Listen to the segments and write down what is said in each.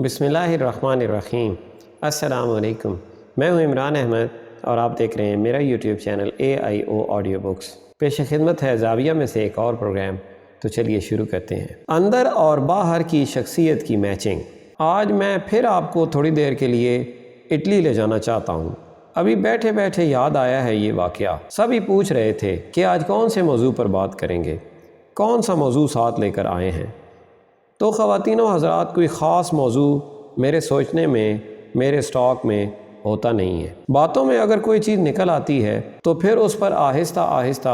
بسم اللہ الرحمن الرحیم۔ السلام علیکم، میں ہوں عمران احمد اور آپ دیکھ رہے ہیں میرا YouTube channel AIO audio books. پیش خدمت ہے زاویہ میں سے ایک اور پروگرام، تو چلیے شروع کرتے ہیں۔ اندر اور باہر کی شخصیت کی میچنگ۔ آج میں پھر آپ کو تھوڑی دیر کے لیے اٹلی لے جانا چاہتا ہوں۔ ابھی بیٹھے بیٹھے یاد آیا ہے یہ واقعہ۔ سبھی پوچھ رہے تھے کہ آج کون سے موضوع پر بات کریں گے، کون سا موضوع ساتھ لے کر آئے ہیں۔ تو خواتین و حضرات، کوئی خاص موضوع میرے سوچنے میں، میرے سٹاک میں ہوتا نہیں ہے۔ باتوں میں اگر کوئی چیز نکل آتی ہے تو پھر اس پر آہستہ آہستہ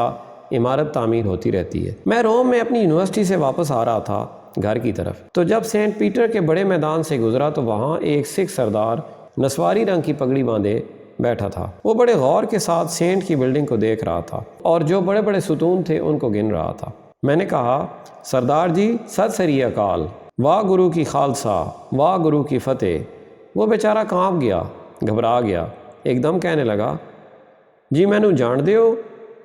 عمارت تعمیر ہوتی رہتی ہے۔ میں روم میں اپنی یونیورسٹی سے واپس آ رہا تھا گھر کی طرف، تو جب سینٹ پیٹر کے بڑے میدان سے گزرا تو وہاں ایک سکھ سردار نسواری رنگ کی پگڑی باندھے بیٹھا تھا۔ وہ بڑے غور کے ساتھ سینٹ کی بلڈنگ کو دیکھ رہا تھا اور جو بڑے بڑے ستون تھے ان کو گن رہا تھا۔ میں نے کہا، سردار جی، ست سری اکال، واہ گرو کی خالصہ، واہ گرو کی فتح۔ وہ بیچارہ کانپ گیا، گھبرا گیا، ایک دم کہنے لگا، جی مینوں جان دے ہو؟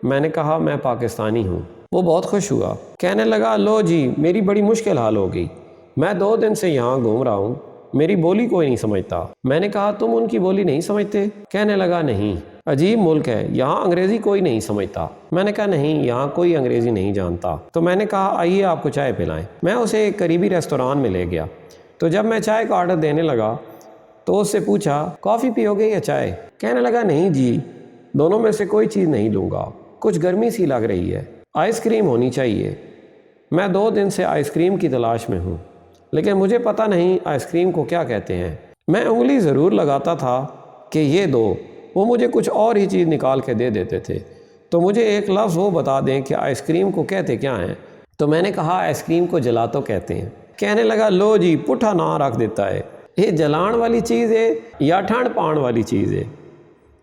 میں نے کہا، میں پاکستانی ہوں۔ وہ بہت خوش ہوا، کہنے لگا، لو جی، میری بڑی مشکل حال ہو گئی، میں 2 دن سے یہاں گھوم رہا ہوں، میری بولی کوئی نہیں سمجھتا۔ میں نے کہا، تم ان کی بولی نہیں سمجھتے؟ کہنے لگا، نہیں، عجیب ملک ہے، یہاں انگریزی کوئی نہیں سمجھتا۔ میں نے کہا، نہیں، یہاں کوئی انگریزی نہیں جانتا۔ تو میں نے کہا، آئیے آپ کو چائے پلائیں۔ میں اسے ایک قریبی ریستوران میں لے گیا۔ تو جب میں چائے کا آرڈر دینے لگا تو اس سے پوچھا، کافی پیو گے یا چائے؟ کہنے لگا، نہیں جی، دونوں میں سے کوئی چیز نہیں لوں گا، کچھ گرمی سی لگ رہی ہے، آئس کریم ہونی چاہیے۔ میں 2 دن سے آئس کریم کی تلاش میں ہوں، لیکن مجھے پتہ نہیں آئس کریم کو کیا کہتے ہیں۔ میں انگلی ضرور لگاتا تھا کہ یہ دو، وہ مجھے کچھ اور ہی چیز نکال کے دے دیتے تھے۔ تو مجھے ایک لفظ وہ بتا دیں کہ آئس کریم کو کہتے کیا ہیں۔ تو میں نے کہا، آئس کریم کو جلاتو کہتے ہیں۔ کہنے لگا، لو جی، پٹھا نہ رکھ دیتا ہے، یہ جلان والی چیز ہے یا ٹھنڈ پان والی چیز ہے؟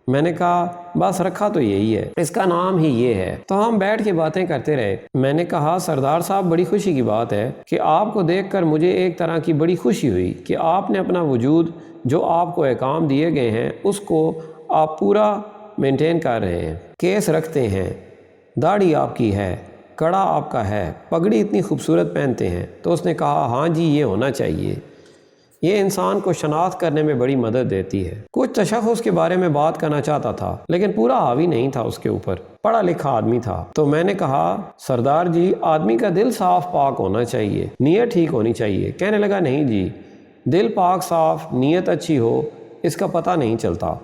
میں نے کہا، بس رکھا تو یہی ہے، اس کا نام ہی یہ ہے۔ تو ہم بیٹھ کے باتیں کرتے رہے۔ میں نے کہا، سردار صاحب، بڑی خوشی کی بات ہے کہ آپ کو دیکھ کر مجھے ایک طرح کی بڑی خوشی ہوئی کہ آپ نے اپنا وجود، جو آپ کو احکام دیے گئے ہیں، اس کو آپ پورا مینٹین کر رہے ہیں۔ کیس رکھتے ہیں، داڑھی آپ کی ہے، کڑا آپ کا ہے، پگڑی اتنی خوبصورت پہنتے ہیں۔ تو اس نے کہا، ہاں جی، یہ ہونا چاہیے، یہ انسان کو شناخت کرنے میں بڑی مدد دیتی ہے۔ کچھ تشخص کے بارے میں بات کرنا چاہتا تھا، لیکن پورا حاوی نہیں تھا اس کے اوپر، پڑھا لکھا آدمی تھا۔ تو میں نے کہا، سردار جی، آدمی کا دل صاف پاک ہونا چاہیے، نیت ٹھیک ہونی چاہیے۔ کہنے لگا، نہیں جی، دل پاک صاف، نیت اچھی ہو، اس کا پتہ نہیں چلتا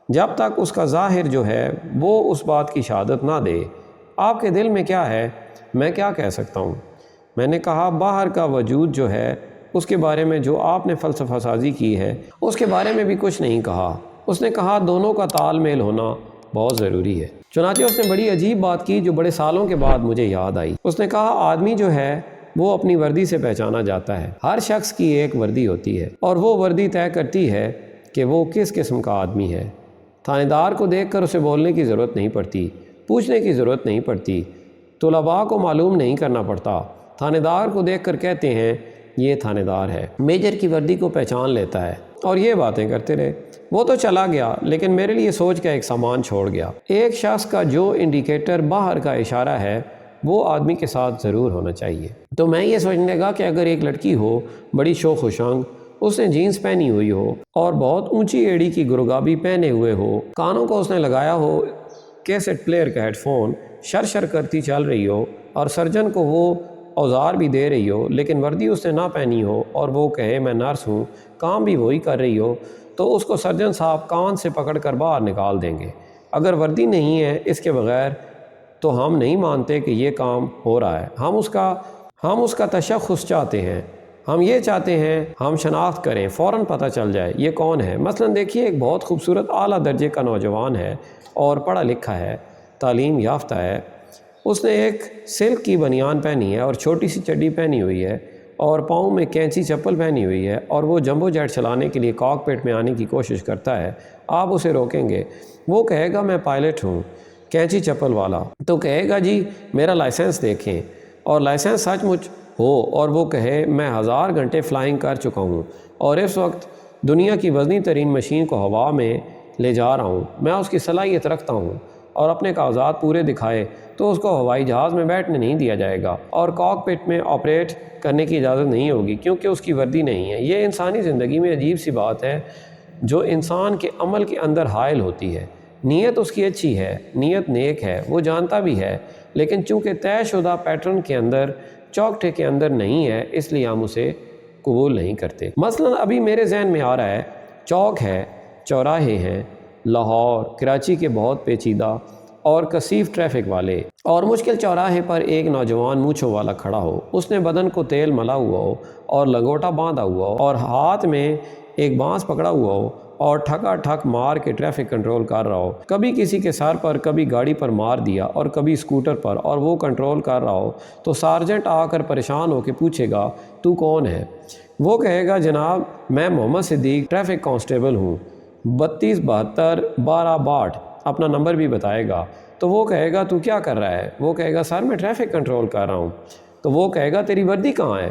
جب تک اس کا ظاہر جو ہے وہ اس بات کی شہادت نہ دے۔ آپ کے دل میں کیا ہے، میں کیا کہہ سکتا ہوں؟ میں نے کہا، باہر کا وجود جو ہے اس کے بارے میں جو آپ نے فلسفہ سازی کی ہے، اس کے بارے میں بھی کچھ نہیں کہا۔ اس نے کہا، دونوں کا تال میل ہونا بہت ضروری ہے۔ چنانچہ اس نے بڑی عجیب بات کی جو بڑے سالوں کے بعد مجھے یاد آئی۔ اس نے کہا، آدمی جو ہے وہ اپنی وردی سے پہچانا جاتا ہے۔ ہر شخص کی ایک وردی ہوتی ہے اور وہ وردی طے کرتی ہے کہ وہ کس قسم کا آدمی ہے۔ تھانے دار کو دیکھ کر اسے بولنے کی ضرورت نہیں پڑتی، پوچھنے کی ضرورت نہیں پڑتی، طلباء کو معلوم نہیں کرنا پڑتا۔ تھانے دار کو دیکھ کر کہتے ہیں، یہ تھانے دار ہے، میجر کی وردی کو پہچان لیتا ہے۔ اور یہ باتیں کرتے رہے۔ وہ تو چلا گیا، لیکن میرے لیے سوچ کا ایک سامان چھوڑ گیا۔ ایک شخص کا جو انڈیکیٹر باہر کا اشارہ ہے وہ آدمی کے ساتھ ضرور ہونا چاہیے۔ تو میں یہ سوچنے لگا کہ اگر ایک لڑکی ہو، بڑی شوخ و شنگ، اس نے جینس پہنی ہوئی ہو اور بہت اونچی ایڑی کی گرگابی پہنے ہوئے ہو، کانوں کو اس نے لگایا ہو کیسٹ پلیئر کا ہیڈ فون، شر شر کرتی چل رہی ہو اور سرجن کو وہ اوزار بھی دے رہی ہو، لیکن وردی اس نے نہ پہنی ہو اور وہ کہے، میں نرس ہوں، کام بھی وہی کر رہی ہو، تو اس کو سرجن صاحب کان سے پکڑ کر باہر نکال دیں گے۔ اگر وردی نہیں ہے اس کے بغیر تو ہم نہیں مانتے کہ یہ کام ہو رہا ہے۔ ہم اس کا تشخص چاہتے ہیں، ہم یہ چاہتے ہیں ہم شناخت کریں، فوراً پتہ چل جائے یہ کون ہے۔ مثلا دیکھیے، ایک بہت خوبصورت اعلیٰ درجے کا نوجوان ہے اور پڑھا لکھا ہے، تعلیم یافتہ ہے، اس نے ایک سلک کی بنیان پہنی ہے اور چھوٹی سی چڈی پہنی ہوئی ہے اور پاؤں میں کینچی چپل پہنی ہوئی ہے اور وہ جمبو جیٹ چلانے کے لیے کاک پٹ میں آنے کی کوشش کرتا ہے۔ آپ اسے روکیں گے، وہ کہے گا، میں پائلٹ ہوں، کینچی چپل والا، تو کہے گا، جی میرا لائسنس دیکھیں، اور لائسنس سچ مچ ہو اور وہ کہے، میں 1000 گھنٹے فلائنگ کر چکا ہوں اور اس وقت دنیا کی وزنی ترین مشین کو ہوا میں لے جا رہا ہوں، میں اس کی صلاحیت رکھتا ہوں، اور اپنے کاغذات پورے دکھائے تو اس کو ہوائی جہاز میں بیٹھنے نہیں دیا جائے گا اور کاک پٹ میں آپریٹ کرنے کی اجازت نہیں ہوگی کیونکہ اس کی وردی نہیں ہے۔ یہ انسانی زندگی میں عجیب سی بات ہے جو انسان کے عمل کے اندر حائل ہوتی ہے۔ نیت اس کی اچھی ہے، نیت نیک ہے، وہ جانتا بھی ہے، لیکن چونکہ طے شدہ پیٹرن کے اندر، چوکٹے کے اندر نہیں ہے، اس لیے ہم اسے قبول نہیں کرتے۔ مثلا ابھی میرے ذہن میں آ رہا ہے، چوک ہے، چوراہے ہیں، لاہور کراچی کے بہت پیچیدہ اور کثیف ٹریفک والے، اور مشکل چوراہے پر ایک نوجوان مونچھوں والا کھڑا ہو، اس نے بدن کو تیل ملا ہوا ہو اور لنگوٹا باندھا ہوا ہو اور ہاتھ میں ایک بانس پکڑا ہوا ہو اور ٹھکا ٹھک مار کے ٹریفک کنٹرول کر رہا ہو، کبھی کسی کے سر پر، کبھی گاڑی پر مار دیا اور کبھی اسکوٹر پر، اور وہ کنٹرول کر رہا ہو تو سارجنٹ آ کر پریشان ہو کے پوچھے گا تو کون ہے؟ وہ کہے گا جناب میں محمد صدیق ٹریفک کانسٹیبل ہوں، 32721262، اپنا نمبر بھی بتائے گا۔ تو وہ کہے گا تو کیا کر رہا ہے؟ وہ کہے گا سر میں ٹریفک کنٹرول کر رہا ہوں۔ تو وہ کہے گا تیری وردی کہاں ہے؟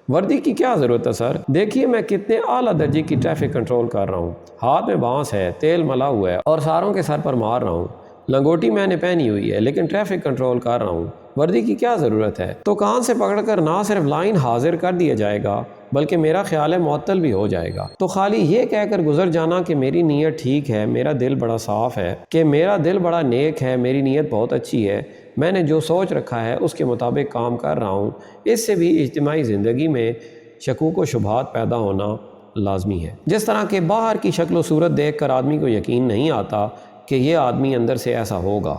وردی کی کیا ضرورت ہے سر؟ دیکھیے میں کتنے اعلیٰ درجے کی ٹریفک کنٹرول کر رہا ہوں، ہاتھ میں بانس ہے، تیل ملا ہوا ہے اور ساروں کے سر پر مار رہا ہوں، لنگوٹی میں نے پہنی ہوئی ہے لیکن ٹریفک کنٹرول کر رہا ہوں، وردی کی کیا ضرورت ہے؟ تو کان سے پکڑ کر نہ صرف لائن حاضر کر دیا جائے گا بلکہ میرا خیال ہے معطل بھی ہو جائے گا۔ تو خالی یہ کہہ کر گزر جانا کہ میری نیت ٹھیک ہے، میرا دل بڑا صاف ہے، کہ میرا دل بڑا نیک ہے، میری نیت بہت اچھی ہے، میں نے جو سوچ رکھا ہے اس کے مطابق کام کر رہا ہوں، اس سے بھی اجتماعی زندگی میں شکوک و شبہات پیدا ہونا لازمی ہے۔ جس طرح کہ باہر کی شکل و صورت دیکھ کر آدمی کو یقین نہیں آتا کہ یہ آدمی اندر سے ایسا ہوگا،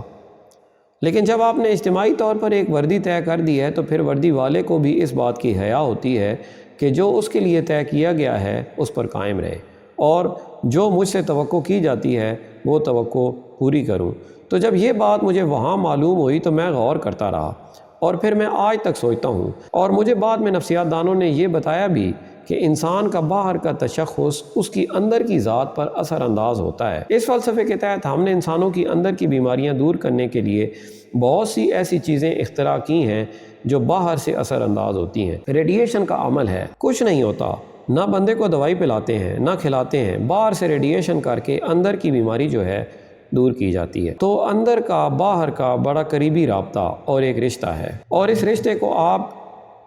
لیکن جب آپ نے اجتماعی طور پر ایک وردی طے کر دی ہے تو پھر وردی والے کو بھی اس بات کی حیا ہوتی ہے کہ جو اس کے لیے طے کیا گیا ہے اس پر قائم رہے اور جو مجھ سے توقع کی جاتی ہے وہ توقع پوری کروں۔ تو جب یہ بات مجھے وہاں معلوم ہوئی تو میں غور کرتا رہا اور پھر میں آج تک سوچتا ہوں، اور مجھے بعد میں نفسیات دانوں نے یہ بتایا بھی کہ انسان کا باہر کا تشخص اس کی اندر کی ذات پر اثر انداز ہوتا ہے۔ اس فلسفے کے تحت ہم نے انسانوں کی اندر کی بیماریاں دور کرنے کے لیے بہت سی ایسی چیزیں اختراع کی ہیں جو باہر سے اثر انداز ہوتی ہیں۔ ریڈیشن کا عمل ہے، کچھ نہیں ہوتا، نہ بندے کو دوائی پلاتے ہیں نہ کھلاتے ہیں، باہر سے ریڈیشن کر کے اندر کی بیماری جو ہے دور کی جاتی ہے۔ تو اندر کا باہر کا بڑا قریبی رابطہ اور ایک رشتہ ہے، اور اس رشتے کو آپ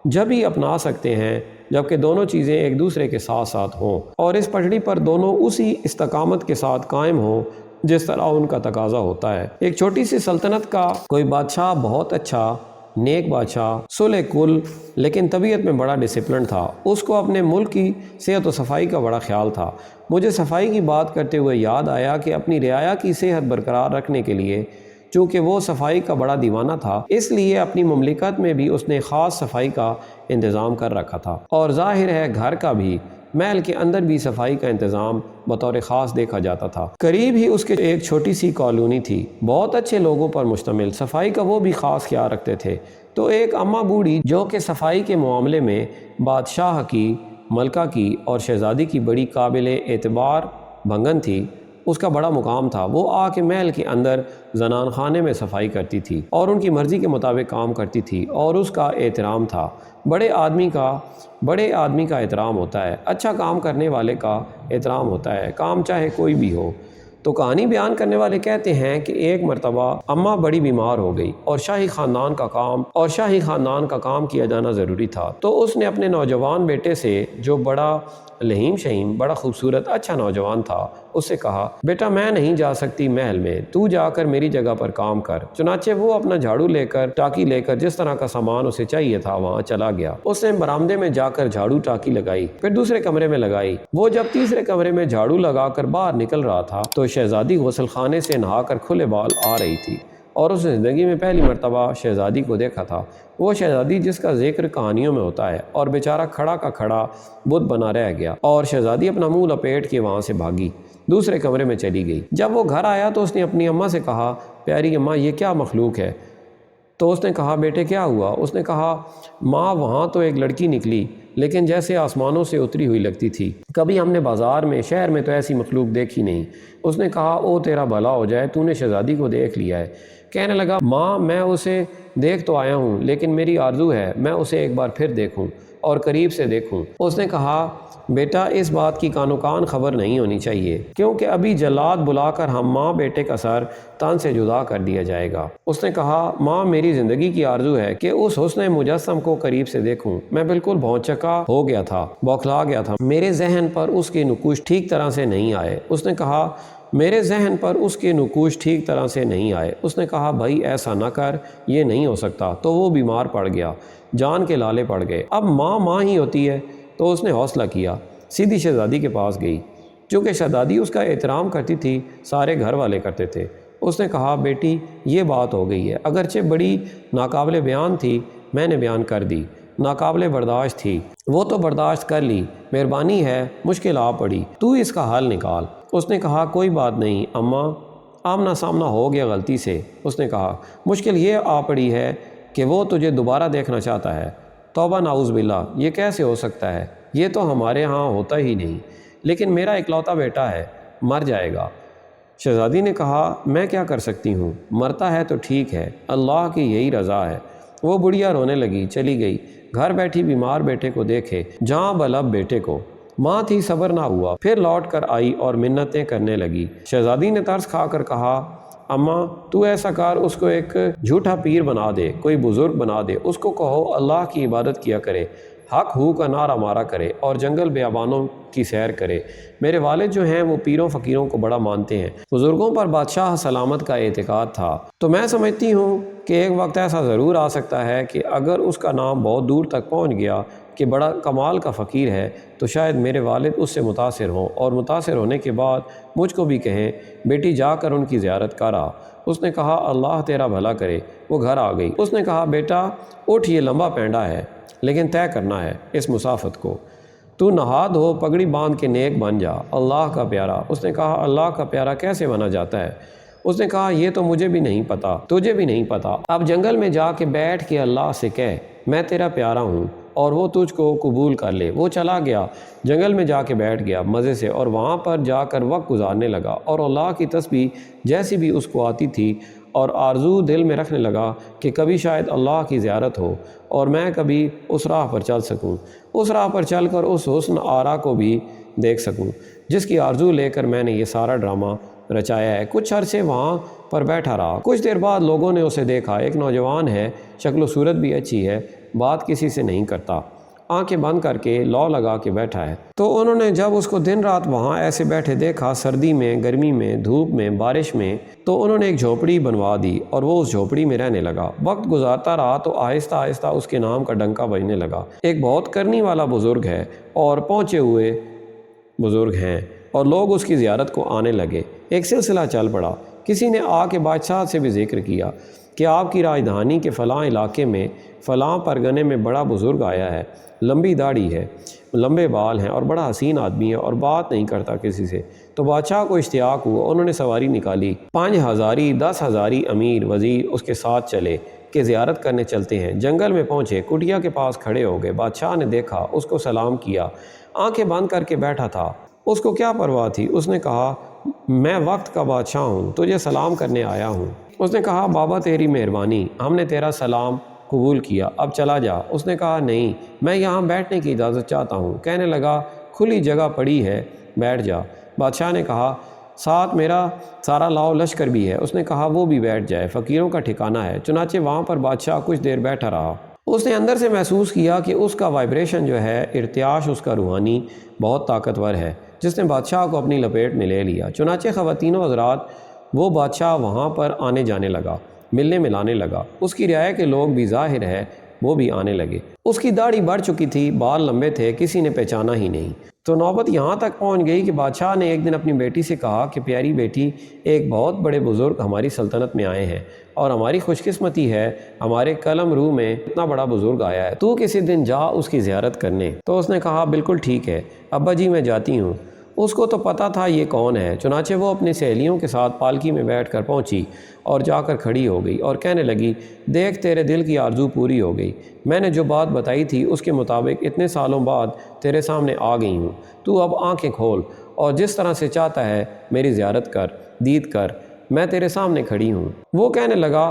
جب ہی اپنا سکتے ہیں جبکہ دونوں چیزیں ایک دوسرے کے ساتھ ساتھ ہوں اور اس پٹڑی پر دونوں اسی استقامت کے ساتھ قائم ہوں جس طرح ان کا تقاضا ہوتا ہے۔ ایک چھوٹی سی سلطنت کا کوئی بادشاہ بہت اچھا نیک بادشاہ، صلح کل، لیکن طبیعت میں بڑا ڈسپلن تھا، اس کو اپنے ملک کی صحت و صفائی کا بڑا خیال تھا۔ مجھے صفائی کی بات کرتے ہوئے یاد آیا کہ اپنی رعایا کی صحت برقرار رکھنے کے لیے چونکہ وہ صفائی کا بڑا دیوانہ تھا، اس لیے اپنی مملکت میں بھی اس نے خاص صفائی کا انتظام کر رکھا تھا، اور ظاہر ہے گھر کا بھی، محل کے اندر بھی صفائی کا انتظام بطور خاص دیکھا جاتا تھا۔ قریب ہی اس کے ایک چھوٹی سی کالونی تھی، بہت اچھے لوگوں پر مشتمل، صفائی کا وہ بھی خاص خیال رکھتے تھے۔ تو ایک اماں بوڑھی جو کہ صفائی کے معاملے میں بادشاہ کی، ملکہ کی اور شہزادی کی بڑی قابل اعتبار بھنگن تھی، اس کا بڑا مقام تھا، وہ آ کے محل کے اندر زنان خانے میں صفائی کرتی تھی اور ان کی مرضی کے مطابق کام کرتی تھی، اور اس کا احترام تھا۔ بڑے آدمی کا احترام ہوتا ہے، اچھا کام کرنے والے کا احترام ہوتا ہے، کام چاہے کوئی بھی ہو۔ تو کہانی بیان کرنے والے کہتے ہیں کہ ایک مرتبہ اماں بڑی بیمار ہو گئی اور شاہی خاندان کا کام کیا جانا ضروری تھا، تو اس نے اپنے نوجوان بیٹے سے، جو بڑا لہیم شہیم، بڑا خوبصورت اچھا نوجوان تھا، اس سے کہا بیٹا میں نہیں جا سکتی محل میں، تو جا کر میری جگہ پر کام کر۔ چنانچہ وہ اپنا جھاڑو لے کر، ٹاکی لے کر، جس طرح کا سامان اسے چاہیے تھا وہاں چلا گیا۔ اس نے برآمدے میں جا کر جھاڑو ٹاکی لگائی، پھر دوسرے کمرے میں لگائی۔ وہ جب تیسرے کمرے میں جھاڑو لگا کر باہر نکل رہا تھا تو شہزادی غسل خانے سے نہا کر کھلے بال آ رہی تھی، اور اس نے زندگی میں پہلی مرتبہ شہزادی کو دیکھا تھا، وہ شہزادی جس کا ذکر کہانیوں میں ہوتا ہے، اور بیچارہ کھڑا کا کھڑا بت بنا رہ گیا، اور شہزادی اپنا منہ لپیٹ کے وہاں سے بھاگی، دوسرے کمرے میں چلی گئی۔ جب وہ گھر آیا تو اس نے اپنی اماں سے کہا پیاری اماں یہ کیا مخلوق ہے؟ تو اس نے کہا بیٹے کیا ہوا؟ اس نے کہا ماں وہاں تو ایک لڑکی نکلی لیکن جیسے آسمانوں سے اتری ہوئی لگتی تھی، کبھی ہم نے بازار میں شہر میں تو ایسی مخلوق دیکھی نہیں۔ اس نے کہا او تیرا بھلا ہو جائے، تو نے شہزادی کو دیکھ لیا ہے۔ کہنے لگا ماں میں اسے دیکھ تو آیا ہوں لیکن میری آرزو ہے میں اسے ایک بار پھر دیکھوں اور قریب سے دیکھوں۔ اس نے کہا بیٹا اس بات کی کانو کان خبر نہیں ہونی چاہیے، کیونکہ ابھی جلاد بلا کر ہم ماں بیٹے کا سر تن سے جدا کر دیا جائے گا۔ اس نے کہا ماں میری زندگی کی آرزو ہے کہ اس حسن مجسم کو قریب سے دیکھوں۔ میں بالکل بھونچکا ہو گیا تھا، بوکھلا گیا تھا، میرے ذہن پر اس کے نقوش ٹھیک طرح سے نہیں آئے۔ اس نے کہا میرے ذہن پر اس کے نقوش ٹھیک طرح سے نہیں آئے۔ اس نے کہا بھائی ایسا نہ کر، یہ نہیں ہو سکتا۔ تو وہ بیمار پڑ گیا، جان کے لالے پڑ گئے۔ اب ماں ہی ہوتی ہے۔ تو اس نے حوصلہ کیا، سیدھی شہزادی کے پاس گئی۔ چونکہ شہزادی اس کا احترام کرتی تھی، سارے گھر والے کرتے تھے۔ اس نے کہا بیٹی یہ بات ہو گئی ہے، اگرچہ بڑی ناقابل بیان تھی، میں نے بیان کر دی، ناقابل برداشت تھی، وہ تو برداشت کر لی، مہربانی ہے مشکل آ پڑی، تو اس کا حل نکال۔ اس نے کہا کوئی بات نہیں اماں، آمنا سامنا ہو گیا غلطی سے۔ اس نے کہا مشکل یہ آ پڑی ہے کہ وہ تجھے دوبارہ دیکھنا چاہتا ہے۔ توبہ نعوذ باللہ، یہ کیسے ہو سکتا ہے؟ یہ تو ہمارے ہاں ہوتا ہی نہیں، لیکن میرا اکلوتا بیٹا ہے، مر جائے گا۔ شہزادی نے کہا میں کیا کر سکتی ہوں، مرتا ہے تو ٹھیک ہے، اللہ کی یہی رضا ہے۔ وہ بڑھیا رونے لگی، چلی گئی، گھر بیٹھی بیمار بیٹے کو دیکھے، جاں بلب بیٹے کو۔ ماں تھی، صبر نہ ہوا، پھر لوٹ کر آئی اور منتیں کرنے لگی۔ شہزادی نے ترس کھا کر کہا اماں تو ایسا کر، اس کو ایک جھوٹا پیر بنا دے، کوئی بزرگ بنا دے، اس کو کہو اللہ کی عبادت کیا کرے، حق ہو کا نعرہ مارا کرے اور جنگل بیابانوں کی سیر کرے۔ میرے والد جو ہیں وہ پیروں فقیروں کو بڑا مانتے ہیں، بزرگوں پر بادشاہ سلامت کا اعتقاد تھا۔ تو میں سمجھتی ہوں کہ ایک وقت ایسا ضرور آ سکتا ہے کہ اگر اس کا نام بہت دور تک پہنچ گیا کہ بڑا کمال کا فقیر ہے، تو شاید میرے والد اس سے متاثر ہوں اور متاثر ہونے کے بعد مجھ کو بھی کہیں بیٹی جا کر ان کی زیارت کر آ۔ اس نے کہا اللہ تیرا بھلا کرے۔ وہ گھر آ گئی۔ اس نے کہا بیٹا اٹھ، یہ لمبا پینڈا ہے لیکن طے کرنا ہے اس مسافت کو، تو نہا دھو پگڑی باندھ کے نیک بن جا، اللہ کا پیارا۔ اس نے کہا اللہ کا پیارا کیسے بنا جاتا ہے؟ اس نے کہا یہ تو مجھے بھی نہیں پتا، تجھے بھی نہیں پتا، اب جنگل میں جا کے بیٹھ کے اللہ سے کہہ میں تیرا پیارا ہوں اور وہ تجھ کو قبول کر لے۔ وہ چلا گیا، جنگل میں جا کے بیٹھ گیا مزے سے، اور وہاں پر جا کر وقت گزارنے لگا اور اللہ کی تسبیح جیسی بھی اس کو آتی تھی اور آرزو دل میں رکھنے لگا کہ کبھی شاید اللہ کی زیارت ہو اور میں کبھی اس راہ پر چل سکوں، اس راہ پر چل کر اس حسن آرا کو بھی دیکھ سکوں جس کی آرزو لے کر میں نے یہ سارا ڈرامہ رچایا ہے۔ کچھ عرصے وہاں پر بیٹھا رہا۔ کچھ دیر بعد لوگوں نے اسے دیکھا، ایک نوجوان ہے، شکل و صورت بھی اچھی ہے، بات کسی سے نہیں کرتا، آنکھیں بند کر کے لو لگا کے بیٹھا ہے۔ تو انہوں نے جب اس کو دن رات وہاں ایسے بیٹھے دیکھا، سردی میں، گرمی میں، دھوپ میں، بارش میں، تو انہوں نے ایک جھوپڑی بنوا دی اور وہ اس جھوپڑی میں رہنے لگا۔ وقت گزارتا رہا تو آہستہ آہستہ اس کے نام کا ڈنکا بجنے لگا۔ ایک بہت کرنی والا بزرگ ہے اور پہنچے ہوئے بزرگ ہیں، اور لوگ اس کی زیارت کو آنے لگے۔ ایک سلسلہ چل پڑا۔ کسی نے آ کے بادشاہ سے بھی ذکر کیا کہ آپ کی راجدھانی کے فلاں علاقے میں فلاں پرگنے میں بڑا بزرگ آیا ہے، لمبی داڑھی ہے، لمبے بال ہیں اور بڑا حسین آدمی ہے اور بات نہیں کرتا کسی سے۔ تو بادشاہ کو اشتیاق ہوا، انہوں نے سواری نکالی، 5,000 10,000 امیر وزیر اس کے ساتھ چلے کہ زیارت کرنے چلتے ہیں۔ جنگل میں پہنچے، کٹیا کے پاس کھڑے ہو گئے۔ بادشاہ نے دیکھا، اس کو سلام کیا، آنکھیں بند کر کے بیٹھا تھا۔ اس کو کیا پرواہ تھی؟ اس نے کہا میں وقت کا بادشاہ ہوں، تجھے سلام کرنے آیا ہوں۔ اس نے کہا بابا تیری مہربانی، ہم نے تیرا سلام قبول کیا، اب چلا جا۔ اس نے کہا نہیں، میں یہاں بیٹھنے کی اجازت چاہتا ہوں۔ کہنے لگا کھلی جگہ پڑی ہے، بیٹھ جا۔ بادشاہ نے کہا ساتھ میرا سارا لاؤ لشکر بھی ہے۔ اس نے کہا وہ بھی بیٹھ جائے، فقیروں کا ٹھکانہ ہے۔ چنانچہ وہاں پر بادشاہ کچھ دیر بیٹھا رہا۔ اس نے اندر سے محسوس کیا کہ اس کا وائبریشن جو ہے، ارتعاش اس کا روحانی بہت طاقتور ہے، جس نے بادشاہ کو اپنی لپیٹ میں لے لیا۔ چنانچہ خواتین و حضرات، وہ بادشاہ وہاں پر آنے جانے لگا، ملنے ملانے لگا۔ اس کی رعایا کے لوگ بھی ظاہر ہے وہ بھی آنے لگے۔ اس کی داڑھی بڑھ چکی تھی، بال لمبے تھے، کسی نے پہچانا ہی نہیں۔ تو نوبت یہاں تک پہنچ گئی کہ بادشاہ نے ایک دن اپنی بیٹی سے کہا کہ پیاری بیٹی، ایک بہت بڑے بزرگ ہماری سلطنت میں آئے ہیں اور ہماری خوش قسمتی ہے، ہمارے قلم رو میں اتنا بڑا بزرگ آیا ہے، تو کسی دن جا اس کی زیارت کرنے۔ تو اس نے کہا بالکل ٹھیک ہے ابا جی، میں جاتی ہوں۔ اس کو تو پتہ تھا یہ کون ہے، چنانچہ وہ اپنی سہیلیوں کے ساتھ پالکی میں بیٹھ کر پہنچی اور جا کر کھڑی ہو گئی اور کہنے لگی دیکھ تیرے دل کی آرزو پوری ہو گئی، میں نے جو بات بتائی تھی اس کے مطابق اتنے سالوں بعد تیرے سامنے آ گئی ہوں، تو اب آنکھیں کھول اور جس طرح سے چاہتا ہے میری زیارت کر، دید کر، میں تیرے سامنے کھڑی ہوں۔ وہ کہنے لگا